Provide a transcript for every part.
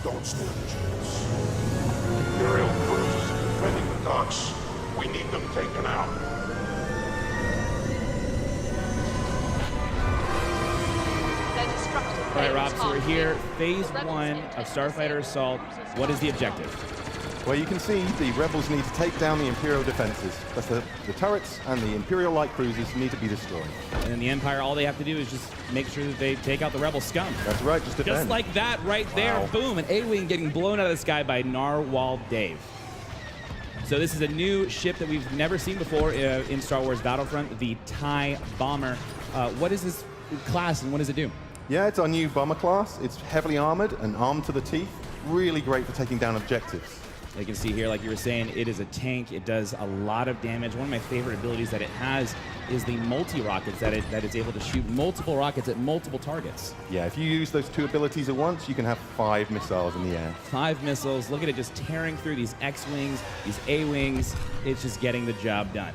Don't stand a chance. Imperial cruisers are defending the docks. We need them taken out. All right, Rob, so we're here, phase 1 of Starfighter Assault. What is the objective? Well, you can see the rebels need to take down the Imperial defenses. That's the turrets and the Imperial light cruisers need to be destroyed. And then the Empire, all they have to do is just make sure that they take out the rebel scum. That's right, just defend. Just like that right there. Wow. Boom, an A-Wing getting blown out of the sky by Narwhal Dave. So this is a new ship that we've never seen before in Star Wars Battlefront, the TIE Bomber. What is this class and what does it do? Yeah, it's our new bomber class. It's heavily armored and armed to the teeth. Really great for taking down objectives. You can see here, like you were saying, it is a tank. It does a lot of damage. One of my favorite abilities that it has is the multi-rockets, that it's able to shoot multiple rockets at multiple targets. Yeah, if you use those 2 abilities at once, you can have 5 missiles in the air. 5 missiles. Look at it just tearing through these X-Wings, these A-Wings. It's just getting the job done.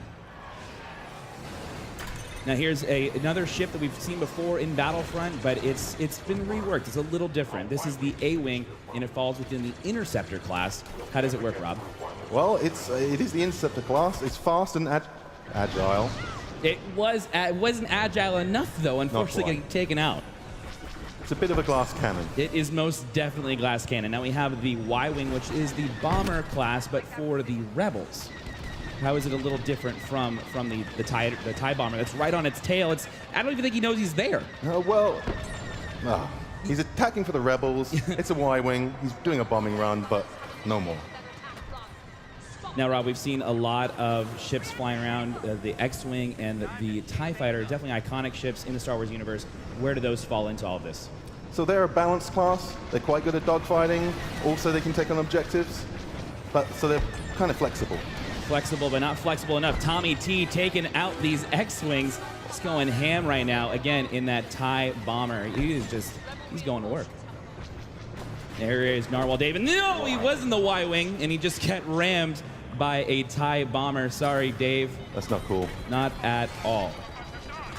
Now here's another ship that we've seen before in Battlefront, but it's been reworked. It's a little different. This is the A-Wing, and it falls within the Interceptor class. How does it work, Rob? Well, it is the Interceptor class. It's fast and agile. It wasn't agile enough, though, unfortunately, getting taken out. It's a bit of a glass cannon. It is most definitely a glass cannon. Now we have the Y-Wing, which is the bomber class, but for the rebels. How is it a little different from the TIE bomber that's right on its tail? I don't even think he knows he's there. He's attacking for the rebels. It's a Y-Wing. He's doing a bombing run, but no more. Now, Rob, we've seen a lot of ships flying around. The X-Wing and the TIE Fighter, definitely iconic ships in the Star Wars universe. Where do those fall into all of this? So they're a balanced class. They're quite good at dogfighting. Also, they can take on objectives. So they're kind of flexible. Flexible, but not flexible enough. Tommy T taking out these X-Wings. He's going ham right now, again, in that TIE bomber. He's going to work. There is Narwhal Dave. No, he wasn't the Y-Wing, and he just got rammed by a TIE bomber. Sorry, Dave. That's not cool. Not at all.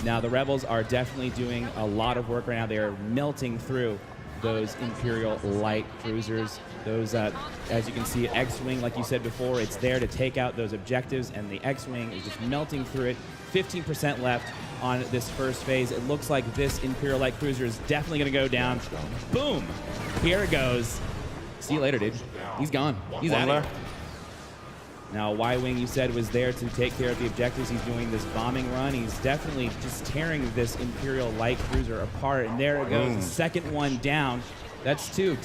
Now, the Rebels are definitely doing a lot of work right now. They are melting through those Imperial light cruisers. Those, as you can see, X-Wing, like you said before, it's there to take out those objectives, and the X-Wing is just melting through it. 15% left on this first phase. It looks like this Imperial light cruiser is definitely going to go down. Boom! Here it goes. See you later, dude. He's gone. He's out of here. Now, Y-Wing, you said, was there to take care of the objectives. He's doing this bombing run. He's definitely just tearing this Imperial light cruiser apart. And there it goes, the second one down. That's two.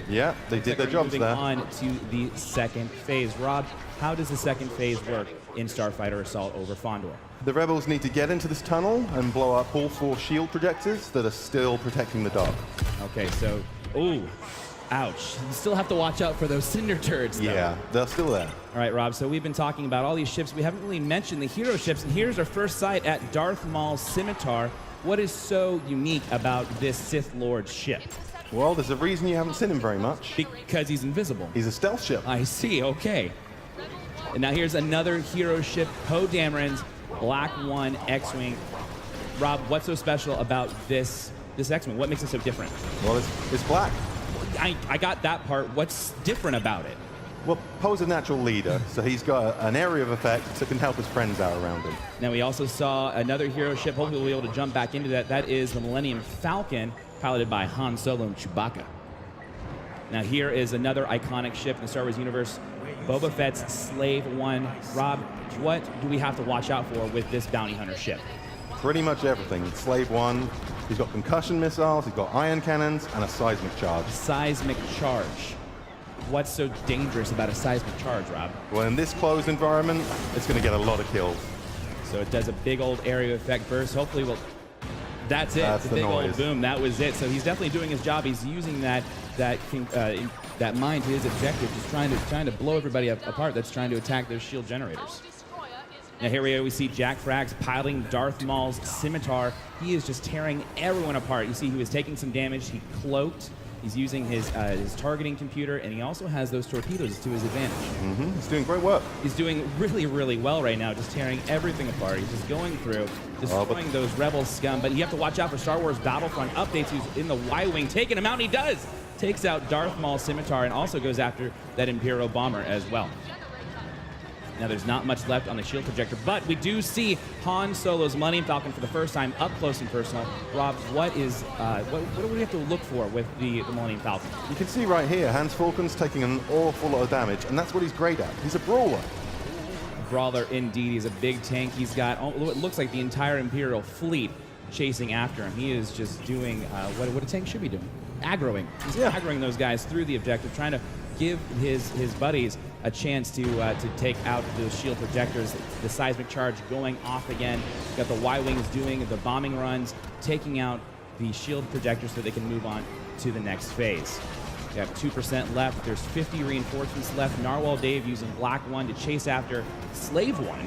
Yeah, they did their jobs moving there. on to the second phase. Rob, how does the second phase work in Starfighter Assault over Fondor? The rebels need to get into this tunnel and blow up all 4 shield projectors that are still protecting the dock. Okay, so, ooh, ouch. You still have to watch out for those cinder turrets, though. Yeah, they're still there. All right, Rob, so we've been talking about all these ships. We haven't really mentioned the hero ships, and here's our first sight at Darth Maul's Scimitar. What is so unique about this Sith Lord ship? Well, there's a reason you haven't seen him very much. Because he's invisible. He's a stealth ship. I see, okay. And now here's another hero ship, Poe Dameron's Black 1 X-Wing. Rob, what's so special about this X-Wing? What makes it so different? Well, it's black. I got that part. What's different about it? Well, Poe's a natural leader, so he's got an area of effect that can help his friends out around him. Now, we also saw another hero ship. Hopefully, we'll be able to jump back into that. That is the Millennium Falcon, piloted by Han Solo and Chewbacca. Now, here is another iconic ship in the Star Wars universe, Boba Fett's Slave 1. Rob, what do we have to watch out for with this bounty hunter ship? Pretty much everything. Slave 1, he's got concussion missiles, he's got ion cannons, and a seismic charge. Seismic charge. What's so dangerous about a seismic charge, Rob? Well, in this closed environment, it's going to get a lot of kills. So it does a big old area effect burst. Hopefully we'll... That's it. That's the the big noise. old boom. That was it. So he's definitely doing his job. He's using that mine to his objective, just trying to blow everybody apart that's trying to attack those shield generators. Now here we see Jack Frags piloting Darth Maul's Scimitar. He is just tearing everyone apart. You see he was taking some damage. He cloaked. He's using his targeting computer, and he also has those torpedoes to his advantage. He's doing great work. He's doing really, really well right now, just tearing everything apart. He's just going through, destroying those rebel scum. But you have to watch out for Star Wars Battlefront updates. Who's in the Y-Wing, taking him out, and he does! Takes out Darth Maul's scimitar and also goes after that Imperial bomber as well. Now, there's not much left on the shield projector, but we do see Han Solo's Millennium Falcon for the first time up close and personal. Rob, what do we have to look for with the Millennium Falcon? You can see right here, Hans Falcon's taking an awful lot of damage, and that's what he's great at. He's a brawler. Brawler indeed. He's a big tank. He's got what looks like the entire Imperial fleet chasing after him. He is just doing what a tank should be doing. Aggroing. He's aggroing those guys through the objective, trying to give his buddies a chance to take out those shield projectors. The seismic charge going off again. Got the Y-Wings doing the bombing runs, taking out the shield projectors so they can move on to the next phase. We have 2% left. There's 50 reinforcements left. Narwhal Dave using Black 1 to chase after Slave 1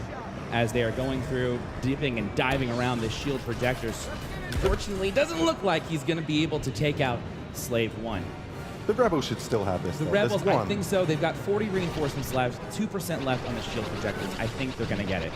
as they are going through, dipping and diving around the shield projectors. Unfortunately, it doesn't look like he's going to be able to take out Slave 1. The Rebels should still have this. The Rebels, I think so. They've got 40 reinforcements left, 2% left on the shield projectors. I think they're going to get it.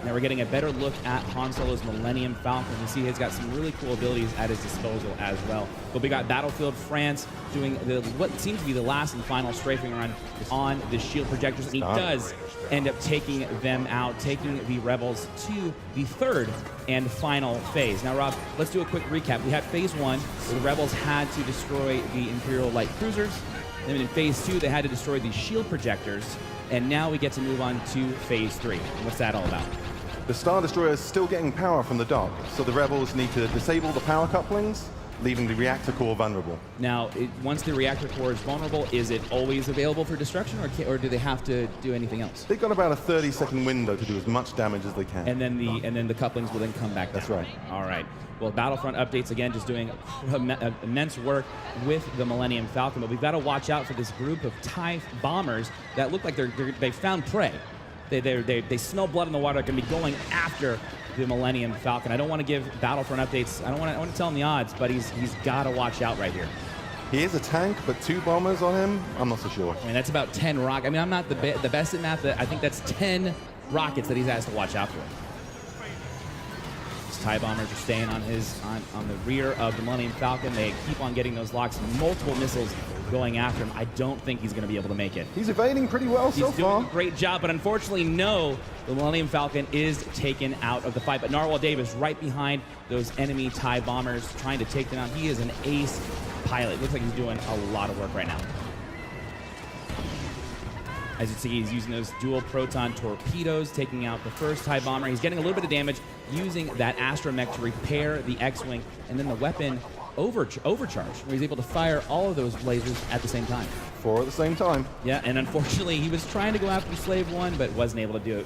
Now we're getting a better look at Han Solo's Millennium Falcon. You see he's got some really cool abilities at his disposal as well. But we got Battlefield France doing what seems to be the last and final strafing run on the shield projectors. And he does end up taking them out, taking the Rebels to the third and final phase. Now, Rob, let's do a quick recap. We had phase 1, where the Rebels had to destroy the Imperial light cruisers. Then in phase 2, they had to destroy the shield projectors. And now we get to move on to phase 3. What's that all about? The Star Destroyer is still getting power from the dock, so the Rebels need to disable the power couplings, leaving the reactor core vulnerable. Now, once the reactor core is vulnerable, is it always available for destruction, or do they have to do anything else? They've got about a 30-second window to do as much damage as they can. And then the couplings will then come back down. That's right. All right. Well, Battlefront updates again, just doing immense work with the Millennium Falcon, but we've got to watch out for this group of TIE bombers that look like they found prey. They smell blood in the water. They're going to be going after the Millennium Falcon. I don't want to give Battlefront updates. I want to tell him the odds, but he's got to watch out right here. He is a tank, but 2 bombers on him, I'm not so sure. I mean, that's about 10 rockets. I mean, I'm not the best at math, but I think that's 10 rockets that he has to watch out for. These TIE bombers are staying on the rear of the Millennium Falcon. They keep on getting those locks, multiple missiles going after him. I don't think he's going to be able to make it. He's evading pretty well so far. He's doing a great job, but unfortunately, no, the Millennium Falcon is taken out of the fight. But Narwhal Dave is right behind those enemy TIE bombers, trying to take them out. He is an ace pilot. Looks like he's doing a lot of work right now. As you see, he's using those dual proton torpedoes, taking out the first TIE bomber. He's getting a little bit of damage using that astromech to repair the X-Wing, and then the weapon overcharge, where he's able to fire all of those lasers at the same time. 4 at the same time. Yeah, and unfortunately, he was trying to go after Slave 1, but wasn't able to do it.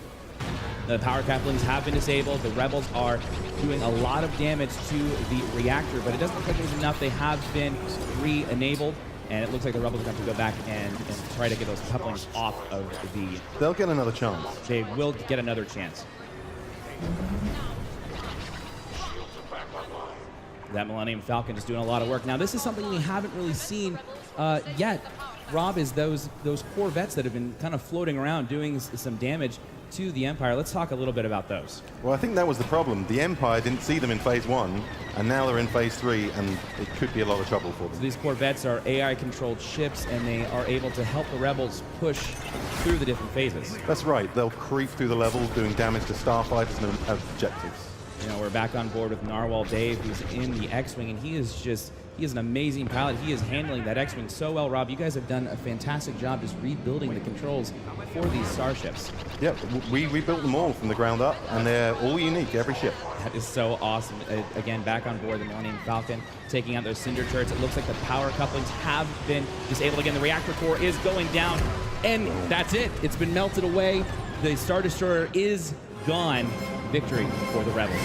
The power couplings have been disabled. The Rebels are doing a lot of damage to the reactor, but it doesn't look like there's enough. They have been re-enabled, and it looks like the Rebels are going to have to go back and try to get those couplings off of the... They'll get another chance. They will get another chance. That Millennium Falcon is doing a lot of work. Now, this is something we haven't really seen yet, Rob, is those Corvettes that have been kind of floating around doing some damage to the Empire. Let's talk a little bit about those. Well, I think that was the problem. The Empire didn't see them in phase 1, and now they're in phase 3, and it could be a lot of trouble for them. So these Corvettes are AI-controlled ships, and they are able to help the Rebels push through the different phases. That's right. They'll creep through the levels, doing damage to starfighters and objectives. You know, we're back on board with Narwhal Dave, who's in the X-Wing, and he is an amazing pilot. He is handling that X-Wing so well. Rob, you guys have done a fantastic job just rebuilding the controls for these starships. Yep, we rebuilt them all from the ground up, and they're all unique, every ship. That is so awesome. Again, back on board the Millennium Falcon, taking out those cinder turrets. It looks like the power couplings have been disabled again. The reactor core is going down, and that's it. It's been melted away. The Star Destroyer is gone. Victory for the Rebels.